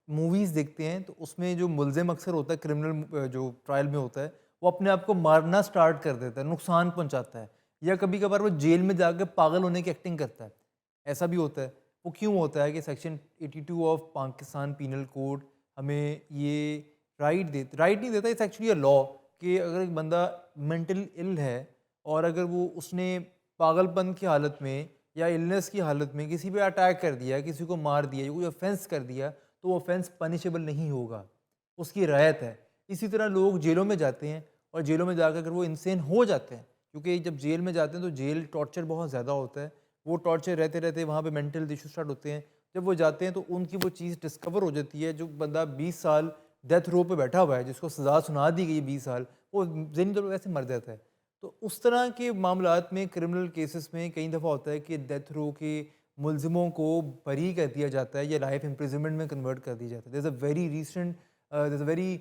Movies دیکھتے ہیں تو اس میں جو ملزم اکثر ہوتا ہے کرمنل جو ٹرائل میں ہوتا ہے وہ اپنے آپ کو مارنا سٹارٹ کر دیتا ہے، نقصان پہنچاتا ہے، یا کبھی کبھار وہ جیل میں جا کے پاگل ہونے کی ایکٹنگ کرتا ہے. ایسا بھی ہوتا ہے. وہ کیوں ہوتا ہے کہ section 82 of Pakistan penal code ہمیں یہ رائٹ نہیں دیتا، اٹس ایکچولی اے لا کہ اگر ایک بندہ مینٹل ال ہے اور اگر وہ اس نے پاگل پن کی حالت میں یا النس کی حالت میں کسی پہ اٹیک کر دیا، کسی کو مار دیا یا کوئی آفینس کر دیا تو وہ آفینس پنشیبل نہیں ہوگا، اس کی رعایت ہے. اسی طرح لوگ جیلوں میں جاتے ہیں اور جیلوں میں جا کے اگر وہ انسین ہو جاتے ہیں، کیونکہ جب جیل میں جاتے ہیں تو جیل ٹارچر بہت زیادہ ہوتا ہے، وہ ٹارچر رہتے رہتے وہاں پہ مینٹل ایشو اسٹارٹ ہوتے ہیں. جب وہ جاتے ہیں تو ان کی وہ چیز ڈسکور ہو جاتی ہے. جو بندہ 20 سال ڈیتھ رو پہ بیٹھا ہوا ہے، جس کو سزا سنا دی گئی 20 سال، وہ ذہنی طور پہ ویسے مر جاتا ہے. تو اس طرح کے معاملات میں کرمنل کیسز میں کئی دفعہ ہوتا ہے کہ ڈیتھ رو کے ملزموں کو بری کر دیا جاتا ہے یا لائف امپریزنمنٹ میں کنورٹ کر دیا جاتا ہے. دیر از اے ویری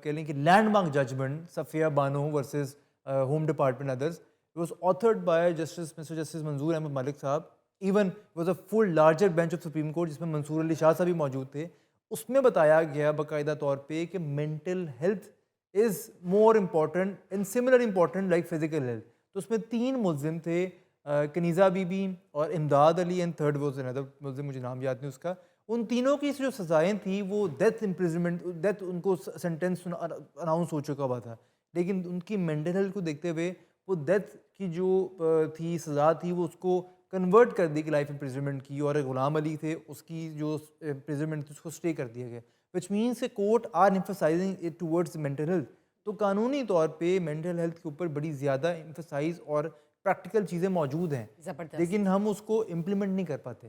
کہہ لیں کہ landmark judgment Safia Bano versus home department others. It was authored by Mr. Justice Manzoor Ahmed Malik sahab. Even it was a full larger bench of Supreme Court جس میں منصور علی شاہ صاحب بھی موجود تھے. اس میں بتایا گیا باقاعدہ طور پہ کہ mental health is more important and similar important like physical health. تو اس میں 3 ملزم تھے، کنیزہ بی بی اور امداد علی اینڈ تھرڈ واز another ملزم، مجھے نام یاد نہیں اس کا. ان تینوں کی جو سزائیں تھیں وہ ڈیتھ امپریزنمنٹ، ڈیتھ ان کو سینٹینس اناؤنس ہو چکا ہوا تھا، لیکن ان کی مینٹل ہیلتھ کو دیکھتے ہوئے وہ ڈیتھ کی جو تھی سزا تھی وہ اس کو کنورٹ کر دی کہ لائف امپریزنمنٹ کی، اور غلام علی تھے اس کی جو امپریزنمنٹ تھی اس کو اسٹے کر دیا گیا. وچ مینس کہ court are emphasising it towards mental health. تو قانونی طور پہ مینٹل ہیلتھ کے اوپر بڑی زیادہ ایمفسائز اور پریکٹیکل چیزیں موجود ہیں، زبردست. لیکن ہم اس کو امپلیمنٹ نہیں کر پاتے.